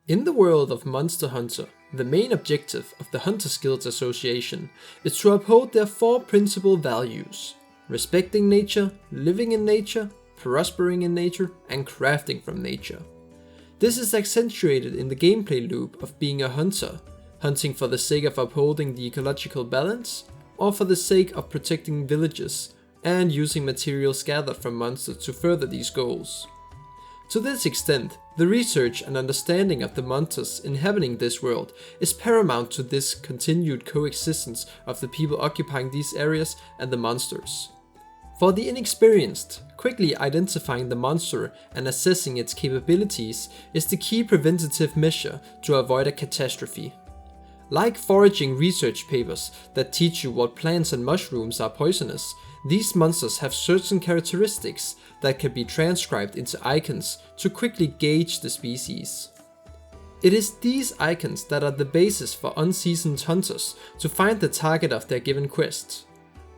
In the world of Monster Hunter, the main objective of the Hunters Guild Association is to uphold their four principal values: respecting nature, living in nature, prospering in nature, and crafting from nature. This is accentuated in the gameplay loop of being a hunter, hunting for the sake of upholding the ecological balance, or for the sake of protecting villages, and using materials gathered from monsters to further these goals. To this extent, the research and understanding of the monsters inhabiting this world is paramount to this continued coexistence of the people occupying these areas and the monsters. For the inexperienced, quickly identifying the monster and assessing its capabilities is the key preventative measure to avoid a catastrophe. Like foraging research papers that teach you what plants and mushrooms are poisonous, these monsters have certain characteristics that can be transcribed into icons to quickly gauge the species. It is these icons that are the basis for unseasoned hunters to find the target of their given quest.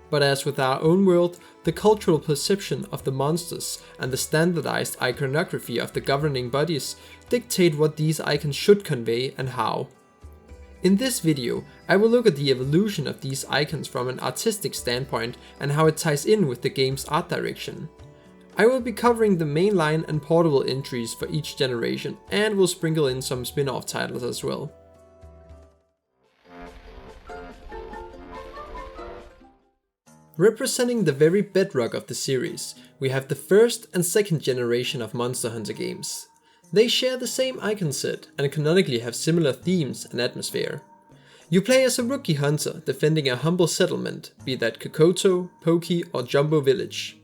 But as with our own world, the cultural perception of the monsters and the standardized iconography of the governing bodies dictate what these icons should convey and how. In this video, I will look at the evolution of these icons from an artistic standpoint and how it ties in with the game's art direction. I will be covering the mainline and portable entries for each generation and will sprinkle in some spin-off titles as well. Representing the very bedrock of the series, we have the first and second generation of Monster Hunter games. They share the same icon set and canonically have similar themes and atmosphere. You play as a rookie hunter defending a humble settlement, be that Kokoto, Poki, or Jumbo Village.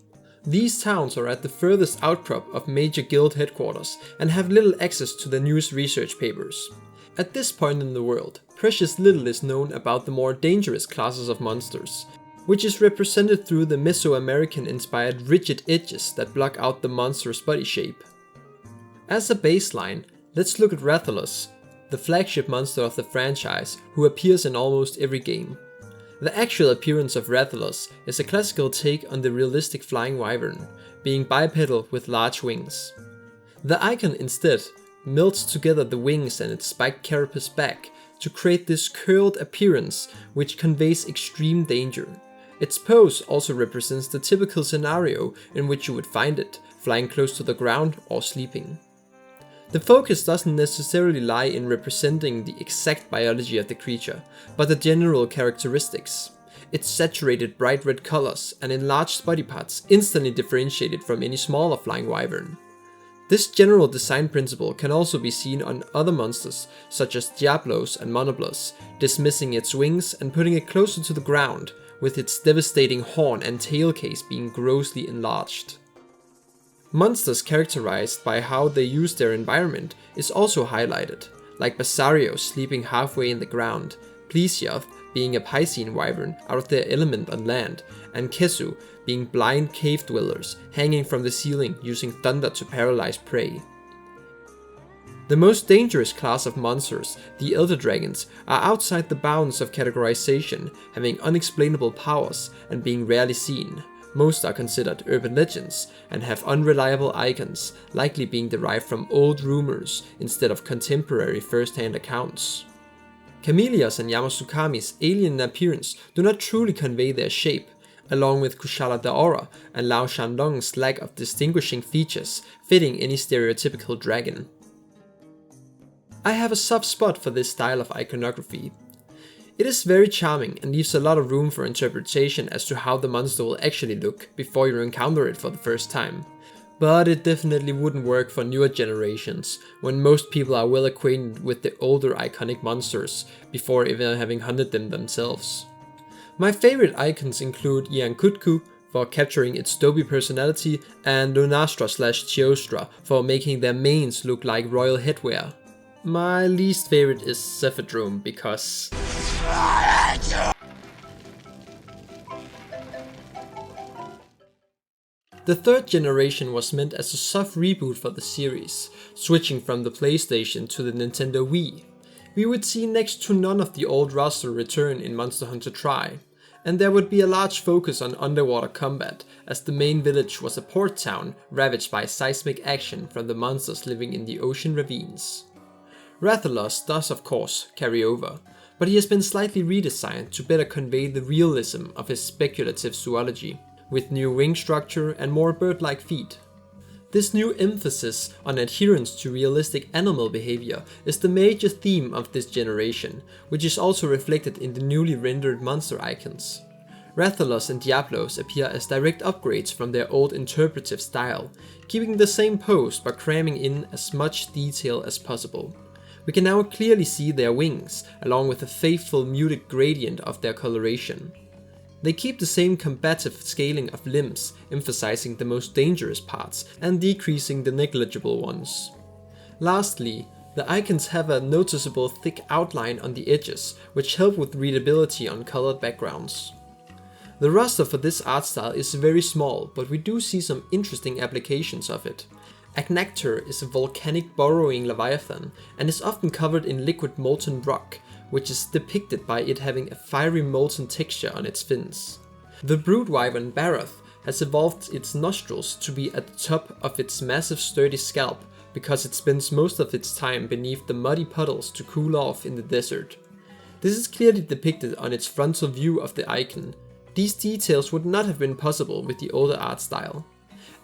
These towns are at the furthest outcrop of major guild headquarters and have little access to the newest research papers. At this point in the world, precious little is known about the more dangerous classes of monsters, which is represented through the Mesoamerican inspired rigid edges that block out the monster's body shape. As a baseline, let's look at Rathalos, the flagship monster of the franchise who appears in almost every game. The actual appearance of Rathalos is a classical take on the realistic flying wyvern, being bipedal with large wings. The icon instead melts together the wings and its spiked carapace back to create this curled appearance which conveys extreme danger. Its pose also represents the typical scenario in which you would find it, flying close to the ground or sleeping. The focus doesn't necessarily lie in representing the exact biology of the creature, but the general characteristics. Its saturated bright red colors and enlarged body parts instantly differentiate it from any smaller flying wyvern. This general design principle can also be seen on other monsters such as Diablos and Monoblos, dismissing its wings and putting it closer to the ground, with its devastating horn and tail case being grossly enlarged. Monsters characterized by how they use their environment is also highlighted, like Basario sleeping halfway in the ground, Plesioth being a Piscean wyvern out of their element on land, and Kesu being blind cave dwellers hanging from the ceiling using thunder to paralyze prey. The most dangerous class of monsters, the Elder Dragons, are outside the bounds of categorization, having unexplainable powers and being rarely seen. Most are considered urban legends and have unreliable icons, likely being derived from old rumors instead of contemporary first-hand accounts. Camellias and Yamasukami's alien appearance do not truly convey their shape, along with Kushala Daora and Lao Shandong's lack of distinguishing features fitting any stereotypical dragon. I have a soft spot for this style of iconography. It is very charming and leaves a lot of room for interpretation as to how the monster will actually look before you encounter it for the first time. But it definitely wouldn't work for newer generations, when most people are well acquainted with the older iconic monsters before even having hunted them themselves. My favorite icons include Iankutku for capturing its dopey personality and Lunastra/Chiostra for making their manes look like royal headwear. My least favorite is Cephadrome because... The third generation was meant as a soft reboot for the series, switching from the PlayStation to the Nintendo Wii. We would see next to none of the old roster return in Monster Hunter Tri, and there would be a large focus on underwater combat, as the main village was a port town ravaged by seismic action from the monsters living in the ocean ravines. Rathalos does of course carry over, but he has been slightly redesigned to better convey the realism of his speculative zoology, with new wing structure and more bird-like feet. This new emphasis on adherence to realistic animal behavior is the major theme of this generation, which is also reflected in the newly rendered monster icons. Rathalos and Diablos appear as direct upgrades from their old interpretive style, keeping the same pose but cramming in as much detail as possible. We can now clearly see their wings, along with a faithful muted gradient of their coloration. They keep the same combative scaling of limbs, emphasizing the most dangerous parts and decreasing the negligible ones. Lastly, the icons have a noticeable thick outline on the edges, which help with readability on colored backgrounds. The roster for this art style is very small, but we do see some interesting applications of it. Acnactor is a volcanic burrowing leviathan and is often covered in liquid molten rock, which is depicted by it having a fiery molten texture on its fins. The brood wyvern Barath has evolved its nostrils to be at the top of its massive sturdy scalp because it spends most of its time beneath the muddy puddles to cool off in the desert. This is clearly depicted on its frontal view of the icon. These details would not have been possible with the older art style.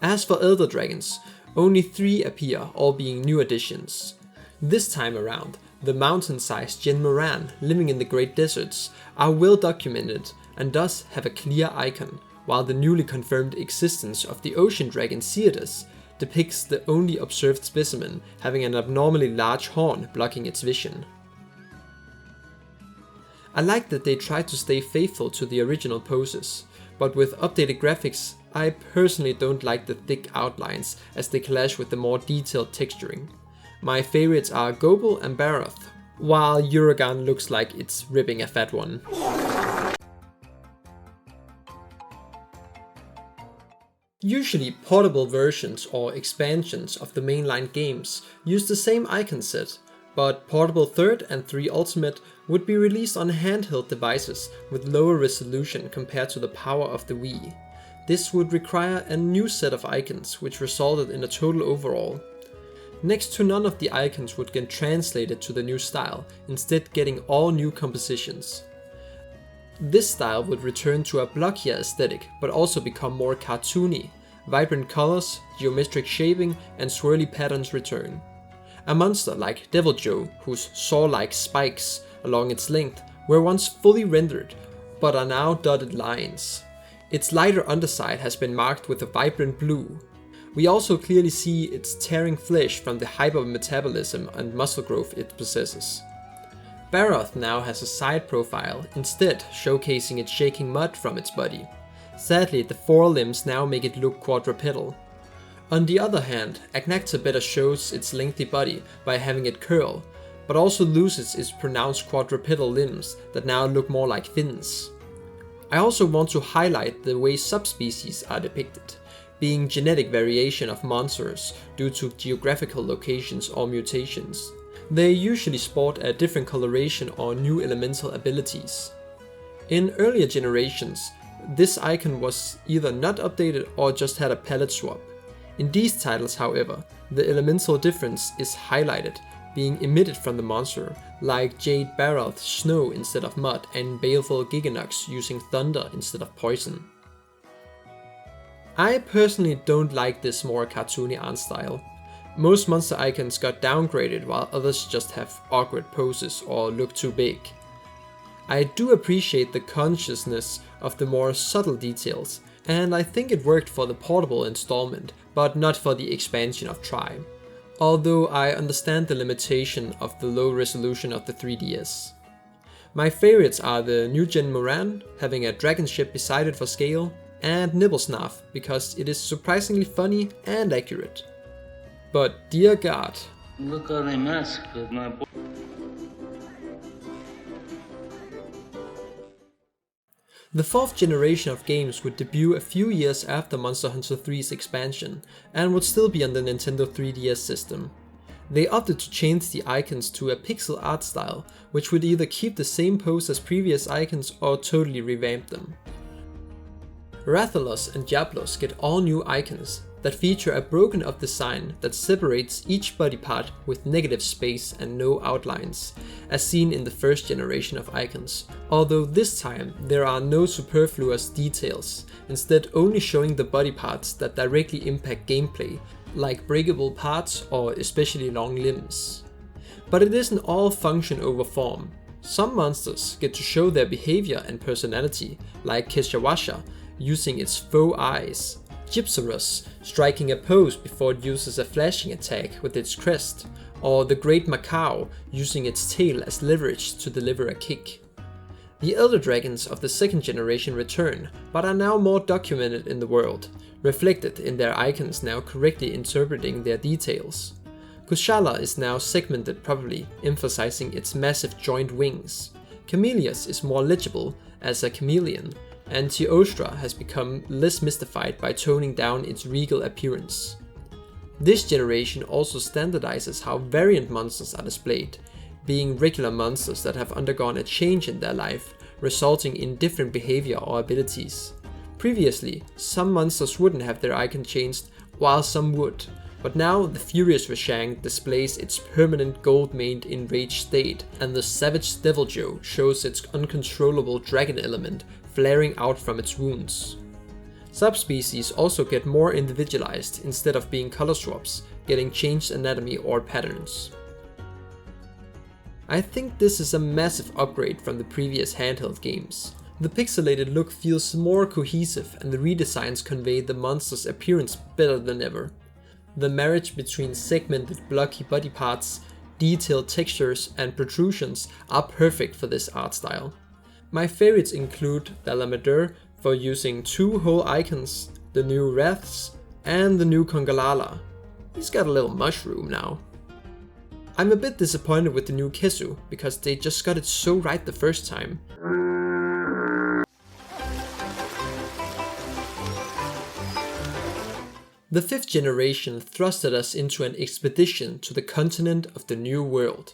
As for elder dragons, only 3 appear, all being new additions. This time around, the mountain-sized Gen Moran living in the Great Deserts are well documented and thus have a clear icon, while the newly confirmed existence of the ocean dragon Ceadeus depicts the only observed specimen having an abnormally large horn blocking its vision. I like that they tried to stay faithful to the original poses, but with updated graphics, I personally don't like the thick outlines as they clash with the more detailed texturing. My favorites are Gobel and Barath, while Uragan looks like it's ripping a fat one. Usually portable versions or expansions of the mainline games use the same icon set, but Portable 3rd and 3 Ultimate would be released on handheld devices with lower resolution compared to the power of the Wii. This would require a new set of icons, which resulted in a total overhaul. Next to none of the icons would get translated to the new style, instead getting all new compositions. This style would return to a blockier aesthetic, but also become more cartoony. Vibrant colors, geometric shaping, and swirly patterns return. A monster like Devil Joe, whose saw-like spikes along its length were once fully rendered, but are now dotted lines. Its lighter underside has been marked with a vibrant blue. We also clearly see its tearing flesh from the hypermetabolism and muscle growth it possesses. Barath now has a side profile, instead showcasing it shaking mud from its body. Sadly, the forelimbs now make it look quadrupedal. On the other hand, Acnactor better shows its lengthy body by having it curl, but also loses its pronounced quadrupedal limbs that now look more like fins. I also want to highlight the way subspecies are depicted, being genetic variation of monsters due to geographical locations or mutations. They usually sport a different coloration or new elemental abilities. In earlier generations, this icon was either not updated or just had a palette swap. In these titles, however, the elemental difference is highlighted, being emitted from the monster, like Jade Barath's snow instead of mud and Baleful Giganox using thunder instead of poison. I personally don't like this more cartoony art style. Most monster icons got downgraded while others just have awkward poses or look too big. I do appreciate the consciousness of the more subtle details, and I think it worked for the portable installment, but not for the expansion of Tri. Although I understand the limitation of the low resolution of the 3DS. My favorites are the new Gen Moran, having a dragon ship beside it for scale, and Nibblesnarf, because it is surprisingly funny and accurate. But dear God. Look how they massacred my boy. The 4th generation of games would debut a few years after Monster Hunter 3's expansion, and would still be on the Nintendo 3DS system. They opted to change the icons to a pixel art style, which would either keep the same pose as previous icons or totally revamp them. Rathalos and Diablos get all new icons that feature a broken up design that separates each body part with negative space and no outlines, as seen in the first generation of icons, although this time there are no superfluous details, instead only showing the body parts that directly impact gameplay, like breakable parts or especially long limbs. But it isn't all function over form. Some monsters get to show their behavior and personality, like Keshawasha using its faux eyes, Gypsaurus striking a pose before it uses a flashing attack with its crest, or the Great Macaw using its tail as leverage to deliver a kick. The Elder Dragons of the second generation return, but are now more documented in the world, reflected in their icons now correctly interpreting their details. Kushala is now segmented properly, emphasizing its massive joint wings. Camellias is more legible as a chameleon, and Teostra has become less mystified by toning down its regal appearance. This generation also standardizes how variant monsters are displayed, being regular monsters that have undergone a change in their life, resulting in different behavior or abilities. Previously, some monsters wouldn't have their icon changed, while some would, but now the Furious Rashang displays its permanent gold-maned enraged state, and the Savage Deviljho shows its uncontrollable dragon element flaring out from its wounds. Subspecies also get more individualized instead of being color swaps, getting changed anatomy or patterns. I think this is a massive upgrade from the previous handheld games. The pixelated look feels more cohesive and the redesigns convey the monster's appearance better than ever. The marriage between segmented blocky body parts, detailed textures and protrusions are perfect for this art style. My favorites include Dalamadur for using 2 whole icons, the new Wraths, and the new Congalala. He's got a little mushroom now. I'm a bit disappointed with the new Kesu, because they just got it so right the first time. The 5th generation thrusted us into an expedition to the continent of the New World.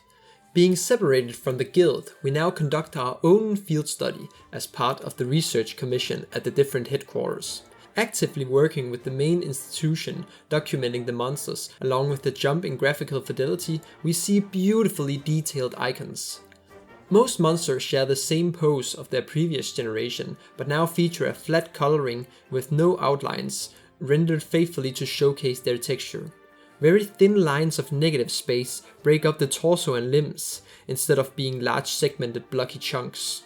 Being separated from the guild, we now conduct our own field study as part of the research commission at the different headquarters, actively working with the main institution documenting the monsters. Along with the jump in graphical fidelity, we see beautifully detailed icons. Most monsters share the same pose of their previous generation, but now feature a flat coloring with no outlines, rendered faithfully to showcase their texture. Very thin lines of negative space break up the torso and limbs, instead of being large segmented blocky chunks.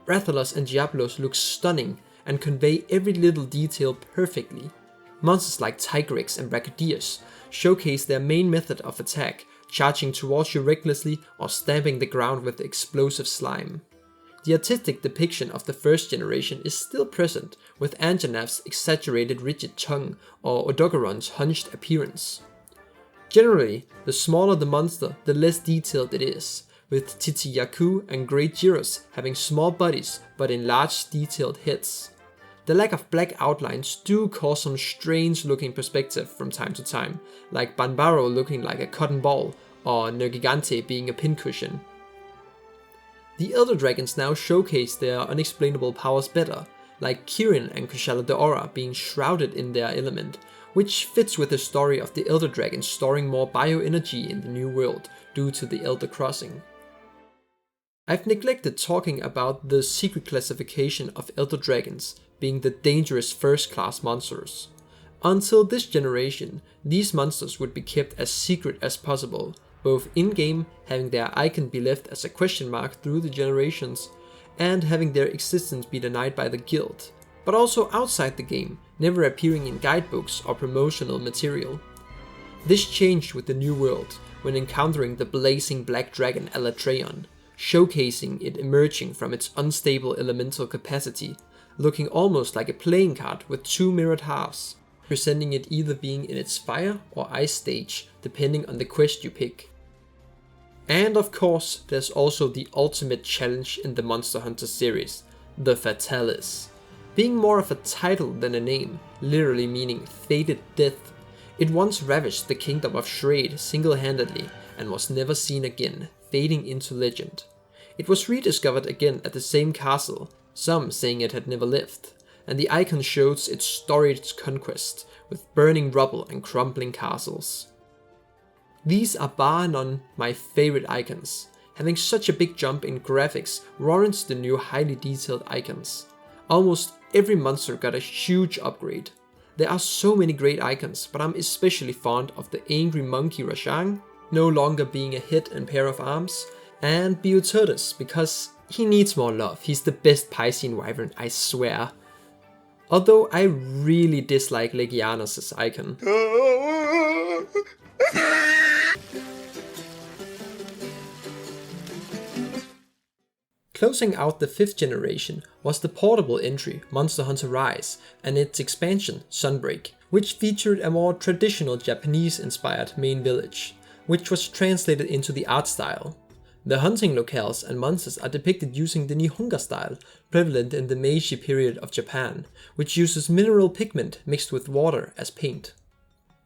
Rathalos and Diablos look stunning and convey every little detail perfectly. Monsters like Tigrex and Brachydios showcase their main method of attack, charging towards you recklessly or stamping the ground with explosive slime. The artistic depiction of the first generation is still present, with Anjanav's exaggerated rigid tongue or Odogaron's hunched appearance. Generally, the smaller the monster, the less detailed it is, with Titiyaku and Great Gyros having small bodies but enlarged detailed heads. The lack of black outlines do cause some strange looking perspective from time to time, like Banbaro looking like a cotton ball or Nergigante being a pincushion. The Elder Dragons now showcase their unexplainable powers better, like Kirin and Kushala Daora being shrouded in their element, which fits with the story of the Elder Dragons storing more bioenergy in the New World due to the Elder Crossing. I've neglected talking about the secret classification of Elder Dragons being the dangerous first-class monsters. Until this generation, these monsters would be kept as secret as possible, both in-game, having their icon be left as a question mark through the generations, and having their existence be denied by the guild, but also outside the game, never appearing in guidebooks or promotional material. This changed with the New World, when encountering the blazing black dragon Alatreon, showcasing it emerging from its unstable elemental capacity, looking almost like a playing card with 2 mirrored halves, presenting it either being in its fire or ice stage, depending on the quest you pick. And of course, there's also the ultimate challenge in the Monster Hunter series, the Fatalis. Being more of a title than a name, literally meaning fated death, it once ravaged the kingdom of Shrade single-handedly and was never seen again, fading into legend. It was rediscovered again at the same castle, some saying it had never left, and the icon shows its storied conquest, with burning rubble and crumbling castles. These are bar none my favorite icons. Having such a big jump in graphics warrants the new highly detailed icons. Almost every monster got a huge upgrade. There are so many great icons, but I'm especially fond of the angry monkey Rashang, no longer being a head and pair of arms, and Bioturtus because he needs more love. He's the best Piscean Wyvern, I swear. Although I really dislike Legianus' icon. Closing out the 5th generation was the portable entry Monster Hunter Rise and its expansion Sunbreak, which featured a more traditional Japanese-inspired main village, which was translated into the art style. The hunting locales and monsters are depicted using the Nihonga style, prevalent in the Meiji period of Japan, which uses mineral pigment mixed with water as paint.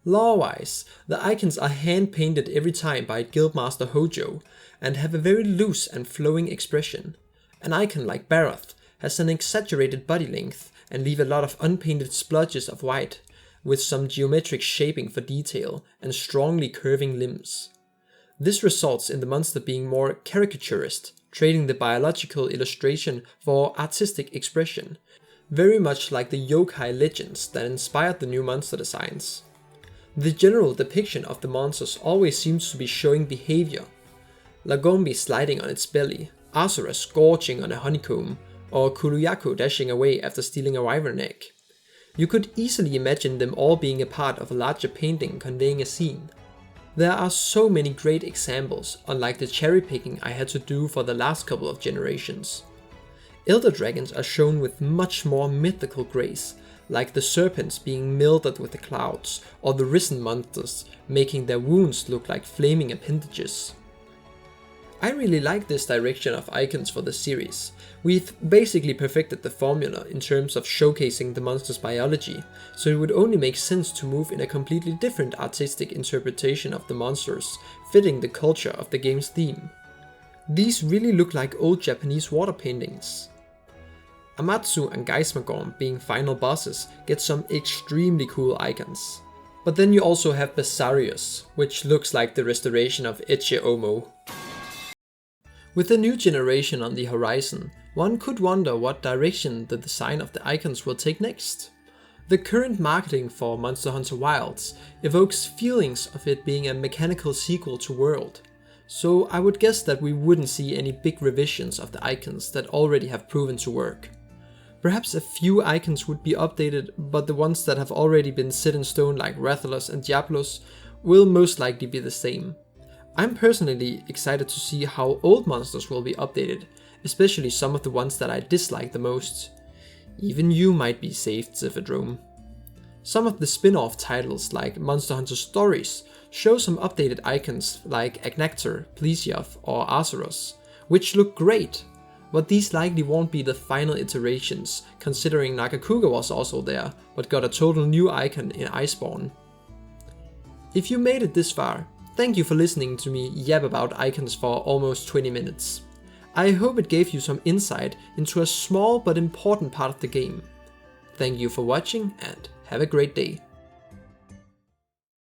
Lore-wise, the icons are hand-painted every time by Guildmaster Hojo, and have a very loose and flowing expression. An icon like Baroth has an exaggerated body length and leave a lot of unpainted splotches of white, with some geometric shaping for detail and strongly curving limbs. This results in the monster being more caricaturist, trading the biological illustration for artistic expression, very much like the yokai legends that inspired the new monster designs. The general depiction of the monsters always seems to be showing behavior. Lagombi sliding on its belly, Asura scorching on a honeycomb, or Kuruyaku dashing away after stealing a wyvern egg. You could easily imagine them all being a part of a larger painting conveying a scene. There are so many great examples, unlike the cherry picking I had to do for the last couple of generations. Elder dragons are shown with much more mythical grace, like the serpents being mildewed with the clouds, or the risen monsters making their wounds look like flaming appendages. I really like this direction of icons for the series. We've basically perfected the formula in terms of showcasing the monster's biology, so it would only make sense to move in a completely different artistic interpretation of the monsters, fitting the culture of the game's theme. These really look like old Japanese water paintings. Amatsu and Geismagorn being final bosses get some extremely cool icons. But then you also have Basarius, which looks like the restoration of Eche Omo. With the new generation on the horizon, one could wonder what direction the design of the icons will take next. The current marketing for Monster Hunter Wilds evokes feelings of it being a mechanical sequel to World, so I would guess that we wouldn't see any big revisions of the icons that already have proven to work. Perhaps a few icons would be updated, but the ones that have already been set in stone like Rathalos and Diablos will most likely be the same. I'm personally excited to see how old monsters will be updated, especially some of the ones that I dislike the most. Even you might be saved, Zephyrdrome. Some of the spin-off titles like Monster Hunter Stories show some updated icons like Agnactor, Plesioth or Arceus, which look great, but these likely won't be the final iterations, considering Nagakuga was also there, but got a total new icon in Iceborne. If you made it this far, thank you for listening to me yap about icons for almost 20 minutes. I hope it gave you some insight into a small but important part of the game. Thank you for watching and have a great day.